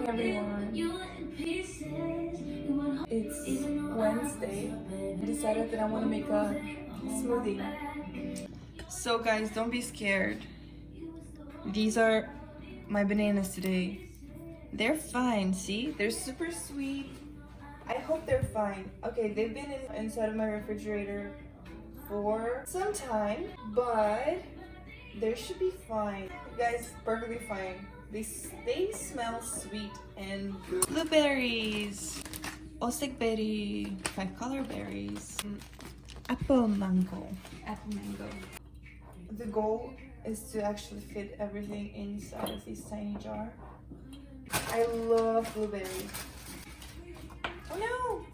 everyone. It's Wednesday. I decided that I want to make a smoothie. So guys, don't be scared. These are my bananas today. They're fine, see? They're super sweet. I hope they're fine. Okay, they've been inside of my refrigerator for some time, but they should be fine. You guys, perfectly fine. They smell sweet and blueberries, osek berry, 5-color berries, apple mango. The goal is to actually fit everything inside of this tiny jar. I love blueberries. Oh no!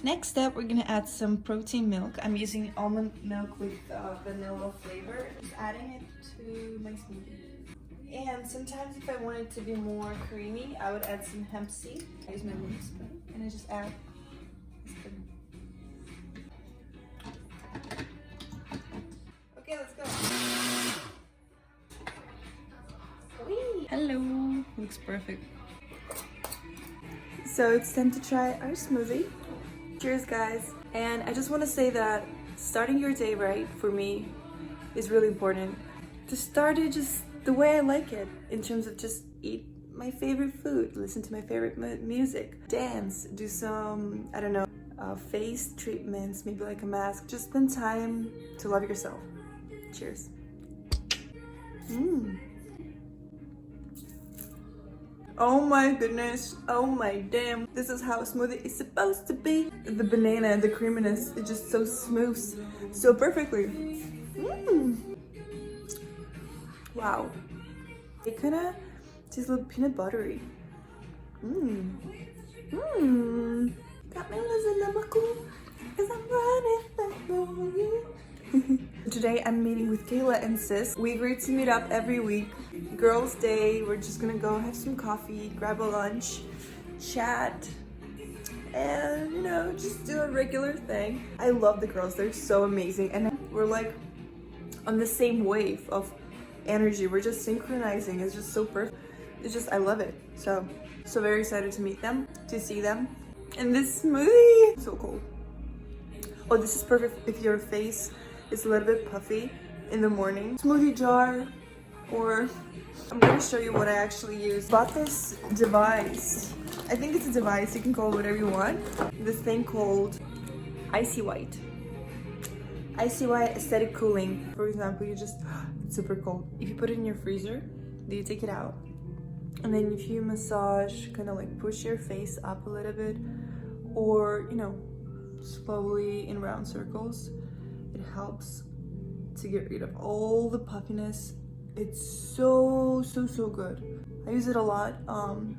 Next up, we're gonna add some protein milk. I'm using almond milk with vanilla flavor. Just adding it to my smoothie. And sometimes if I want it to be more creamy, I would add some hemp seed. I use my little spoon and I just add a spoon. Okay, let's go. Whee! Hello, looks perfect. So it's time to try our smoothie. Cheers, guys. And I just want to say that starting your day right for me is really important. To start it just the way I like it, in terms of just eat my favorite food, listen to my favorite music, dance, do some, I don't know, face treatments, maybe like a mask. Just spend time to love yourself. Cheers. Oh my goodness, oh my damn. This is how a smoothie is supposed to be. The banana and the creaminess is just so smooth, so perfectly. Wow. It kind of tastes a little peanut buttery. Got me losing the cool, cause I'm running you. Today I'm meeting with Kayla and Sis. We agreed to meet up every week. Girls' day, we're just gonna go have some coffee, grab a lunch, chat, and you know, just do a regular thing. I love the girls, they're so amazing, and we're like on the same wave of energy. We're just synchronizing. It's just so perfect. It's just, I love it. So very excited to meet them, to see them. And this smoothie, so cool. Oh, this is perfect if your face is a little bit puffy in the morning. Smoothie jar, or I'm gonna show you what I actually use. Bought this device. I think it's a device, you can call it whatever you want. This thing called Icy White. Icy White aesthetic cooling. For example, you just, it's super cold. If you put it in your freezer, then you take it out. And then if you massage, kind of like push your face up a little bit, or, you know, slowly in round circles, it helps to get rid of all the puffiness. It's so good. I use it a lot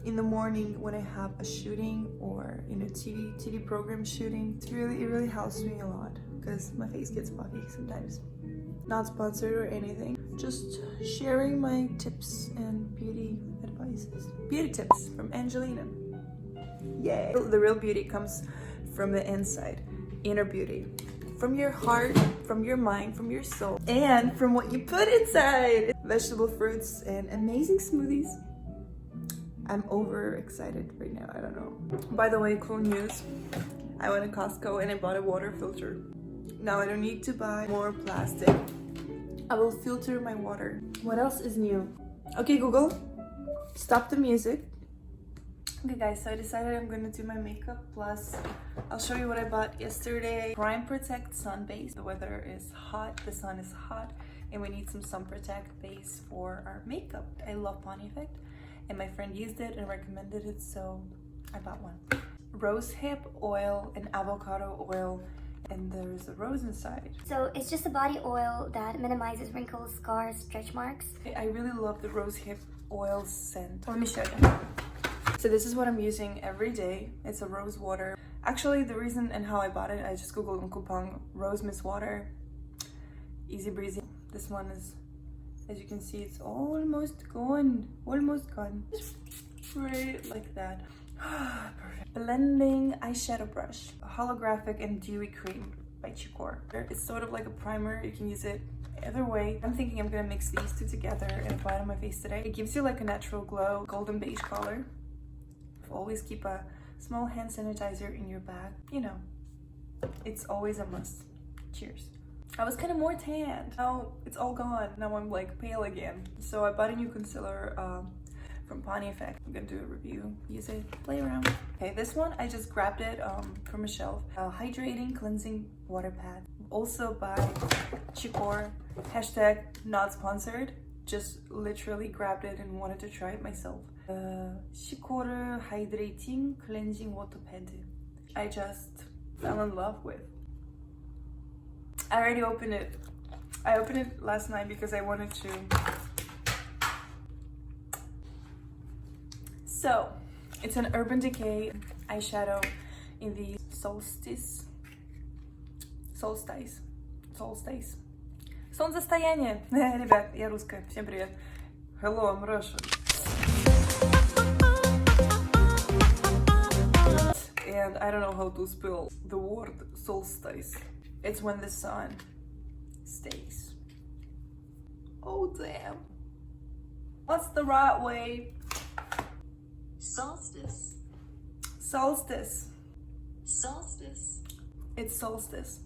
in the morning when I have a shooting or in a TV program shooting. It really helps me a lot because my face gets puffy sometimes. Not sponsored or anything, just sharing my tips and beauty advices. Beauty tips from Angelina. Yay! The real beauty comes from the inside, inner beauty. From your heart, from your mind, from your soul, and from what you put inside. Vegetable fruits and amazing smoothies. I'm overexcited right now, I don't know. By the way, cool news. I went to Costco and I bought a water filter. Now I don't need to buy more plastic. I will filter my water. What else is new? Okay, Google, stop the music. Okay guys, so I decided I'm gonna do my makeup, plus I'll show you what I bought yesterday. Prime Protect Sun Base. The weather is hot, the sun is hot, and we need some Sun Protect base for our makeup. I love Pony Effect, and my friend used it and recommended it, so I bought one. Rose hip oil and avocado oil, and there's a rose inside. So it's just a body oil that minimizes wrinkles, scars, stretch marks. I really love the rose hip oil scent. Let me show you. So this is what I'm using every day. It's a rose water. Actually, the reason and how I bought it, I just googled on coupon, rose mist water, easy breezy. This one is, as you can see, it's almost gone, right like that. Perfect. Blending eyeshadow brush, holographic and dewy cream by CHICOR. It's sort of like a primer. You can use it Either way, I'm thinking I'm gonna mix these two together and apply it on my face today. It gives you like a natural glow, golden beige color. Always keep a small hand sanitizer in your bag. You know, it's always a must. Cheers. I was kind of more tanned. Now it's all gone. Now I'm like pale again. So I bought a new concealer from Pawnee Effect. I'm gonna do a review, use it, play around. Okay, this one I just grabbed it from a shelf. Hydrating cleansing water pad. Also by CHICOR. Hashtag not sponsored. Just literally grabbed it and wanted to try it myself. CHICOR hydrating cleansing water pad. I just fell in love with. I already opened it. I opened it last night because I wanted to. So, it's an Urban Decay eyeshadow in the Solstice. Солнцестояние. Ребят, я русская. Всем привет. Hello, I'm Russian. And I don't know how to spell the word solstice. It's when the sun stays. Oh damn. What's the right way? Solstice. Solstice. Solstice. It's solstice.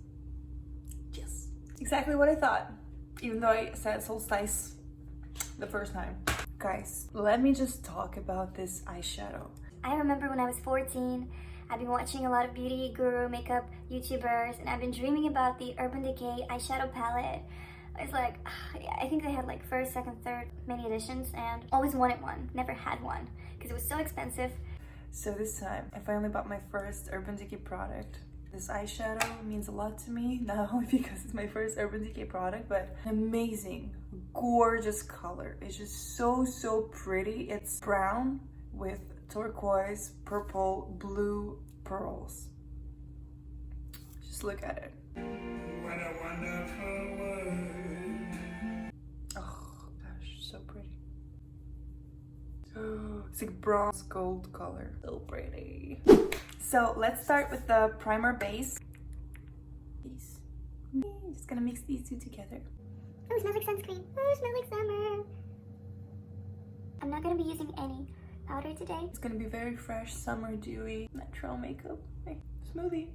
Yes. Exactly what I thought. Even though I said solstice the first time. Guys, let me just talk about this eyeshadow. I remember when I was 14, I've been watching a lot of beauty guru makeup YouTubers, and I've been dreaming about the Urban Decay eyeshadow palette. It's like, I think they had like first, second, third, many editions, and always wanted one, never had one, because it was so expensive. So this time, I finally bought my first Urban Decay product. This eyeshadow means a lot to me, not only because it's my first Urban Decay product, but amazing, gorgeous color. It's just so pretty. It's brown with turquoise, purple, blue pearls. Just look at it. What a wonderful world. Oh gosh, so pretty. Oh, it's like bronze gold color. So pretty. So let's start with the primer base. Just gonna mix these two together. Oh, smells like sunscreen. Oh, smells like summer. I'm not gonna be using any powder today. It's gonna be very fresh, summer, dewy, natural makeup. Hey, smoothie.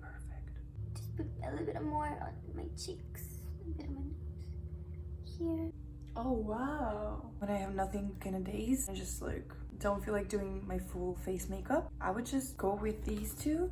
Perfect. Just put a little bit more on my cheeks, a bit of my nose, here. Oh wow. When I have nothing kind of days, I just like don't feel like doing my full face makeup, I would just go with these two.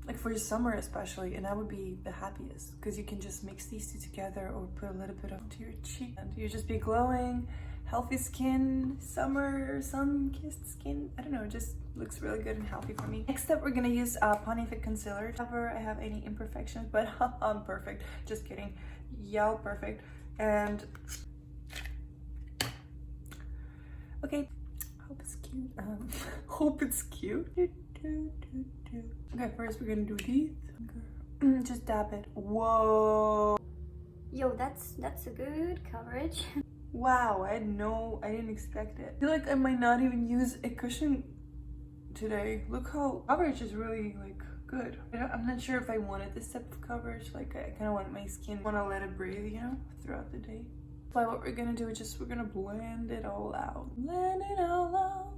Like for summer especially, and I would be the happiest because you can just mix these two together or put a little bit onto your cheek and you just be glowing, healthy skin, summer, sun-kissed skin. I don't know, it just looks really good and healthy for me. Next up, we're gonna use Pawnee Effect concealer. If ever I have any imperfections, but I'm perfect. Just kidding. Y'all perfect. And okay, hope it's cute. Hope it's cute. Okay, first we're gonna do these. Just dab it. Whoa. Yo, that's a good coverage. Wow, I didn't expect it. I feel like I might not even use a cushion today. Look how coverage is really like good. I'm not sure if I wanted this type of coverage. Like I kind of want my skin, want to let it breathe, you know, throughout the day. But what we're gonna do is just, we're gonna blend it all out. Blend it all out.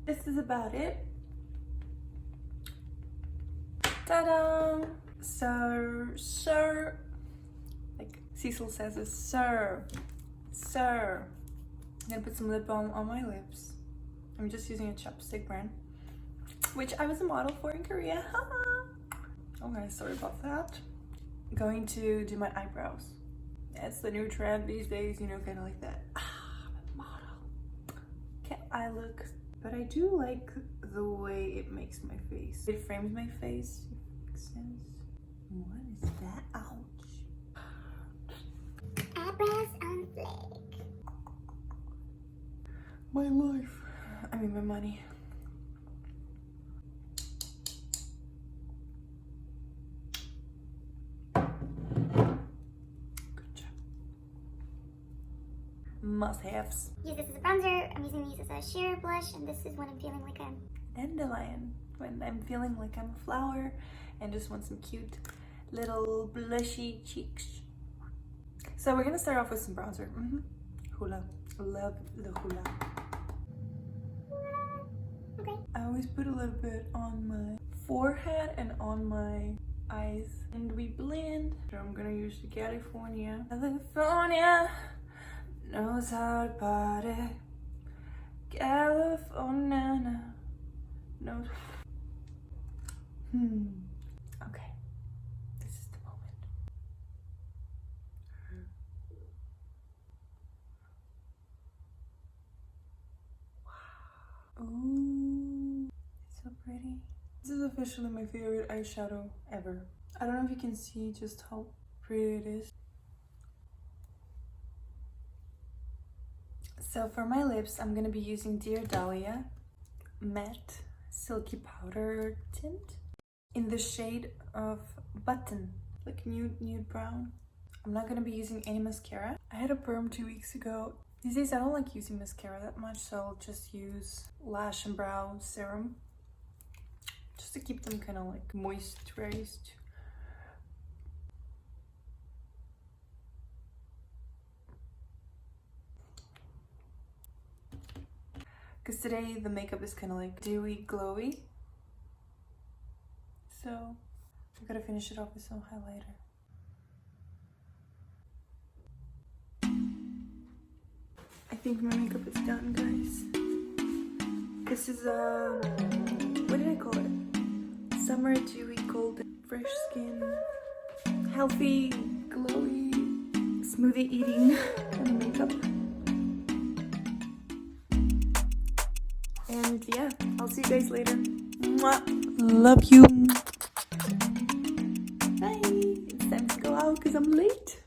This is about it. Ta-da! Sir, like Cecil says, is sir. I'm gonna put some lip balm on my lips. I'm just using a chapstick brand, which I was a model for in Korea. Okay, sorry about that. I'm going to do my eyebrows. That's the new trend these days, you know, kind of like that. I'm a model. Can't I look? But I do like the way it makes my face. It frames my face. Makes sense. What is that? Ouch. Eyebrows on flake. My life. I mean, my money. Good job. Must-haves. Use this as a bronzer. I'm using these as a sheer blush, and this is when I'm feeling like a Dandelion. when I'm feeling like I'm a flower and just want some cute little blushy cheeks. So we're gonna start off with some bronzer. Hoola. Love the hoola. Okay. I always put a little bit on my forehead and on my eyes, and we blend. So I'm gonna use the Galifornia. California knows how to party. California knows. Okay, this is the moment. Wow. Ooh, it's so pretty. This is officially my favorite eyeshadow ever. I don't know if you can see just how pretty it is. So for my lips, I'm gonna be using Dear Dahlia Matte Silky Powder Tint in the shade of Button, like nude brown. I'm not gonna be using any mascara. I had a perm 2 weeks ago. These days I don't like using mascara that much, so I'll just use lash and brow serum just to keep them kind of like moisturized. Because today the makeup is kind of like dewy, glowy. So I gotta finish it off with some highlighter. I think my makeup is done, guys. This is what did I call it? Summer dewy golden fresh skin, healthy, glowy, smoothie eating kind of makeup. And yeah, I'll see you guys later. Mwah. Love you. Bye. It's time to go out because I'm late.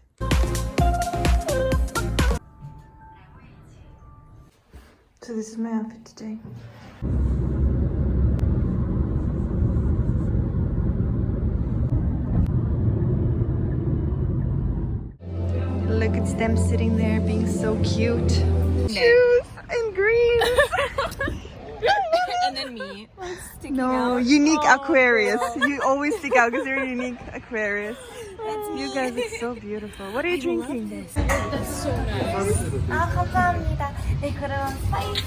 So this is my outfit today. Look at them sitting there being so cute. Shoes and green. And then me sticking No, out. unique Oh, Aquarius. no. You always stick out because you're a unique Aquarius. You guys are so beautiful. What are you drinking? That's so nice. 아, 감사합니다. 네, 그럼 스파이시.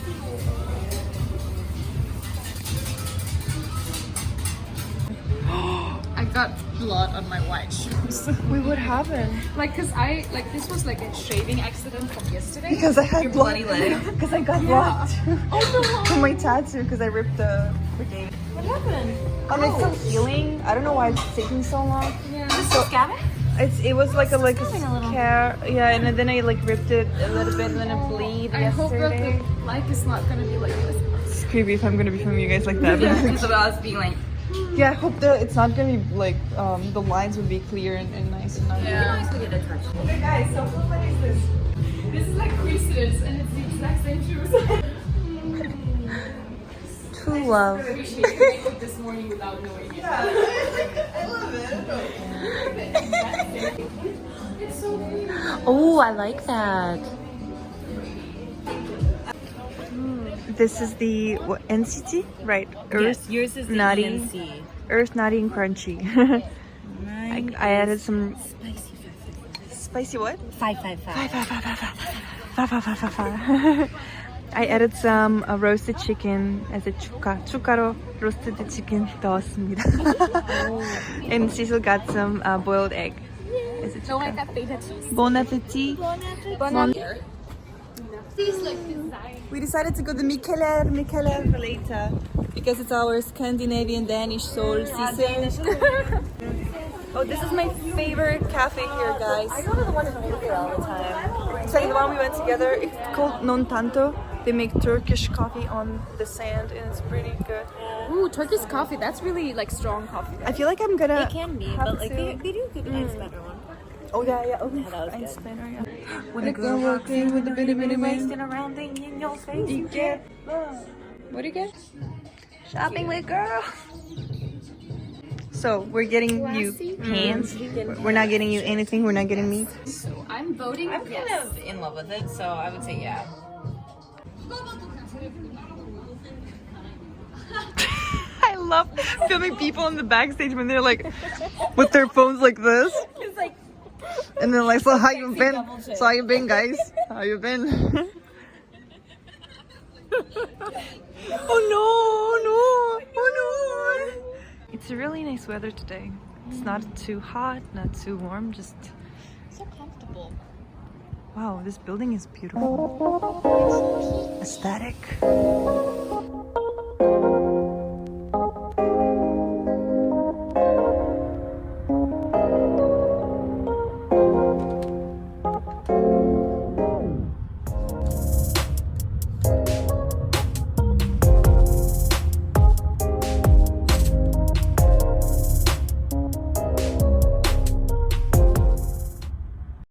I got blood on my white shoes. We would have it. Like, cause this was like a shaving accident from yesterday. Because I had Your blood. bloody leg. Because I got blocked. From my tattoo because I ripped the freaking. What happened? It's still healing. I don't know why it's taking so long. Yeah. So scabbing? It was like a scabbing a little. scare. Yeah, and then I like ripped it a little bit and then it bleed I hope that yesterday. the life is not gonna be like this. It's creepy if I'm gonna be filming you guys like that. Because of us being like. Yeah, I hope that it's not gonna be like the lines would be clear and nice and not. Yeah. Okay, guys, so what is this? This is like coincidence, and it's the exact same shoes. True love. I appreciate your makeup this morning without knowing it. I love it. It's so pretty. Oh, I like that. This is the what, NCT, right? Earth, yours is the Naughty. ENC. Earth, Naughty, and Crunchy. I added some spicy what? 555. I added some roasted chicken as a chucaro roasted chicken 넣었습니다. And Cecil got some boiled egg as a No, I chuka. got feta cheese. Bon appetit. These like design. We decided to go to Mikkeller later because it's our Scandinavian Danish solstice. Oh, this is my favorite cafe here, guys. I go to the one in Hollywood all the time. It's like the one we went together. It's called Non Tanto. They make Turkish coffee on the sand and it's pretty good. Ooh, Turkish coffee. That's really like strong coffee. I feel like I'm gonna. It can be, have but like to- they do good ice better one. Oh yeah. Oh, that was ice good. spinner, yeah. When the girl walks in with the bitty bitty waist. around thing in your face. You get What do you get? shopping with girl. So we're getting you hands. We're not getting you anything. We're not getting meat. So I'm voting. I'm kind of in love with it, so I would say yeah. I love filming people in the backstage when they're like with their phones like this. It's like And then like, so how you been? So how you been, guys? How you been? Oh no, oh no. It's a really nice weather today. It's not too hot, not too warm, just So comfortable. wow, this building is beautiful. Aesthetic.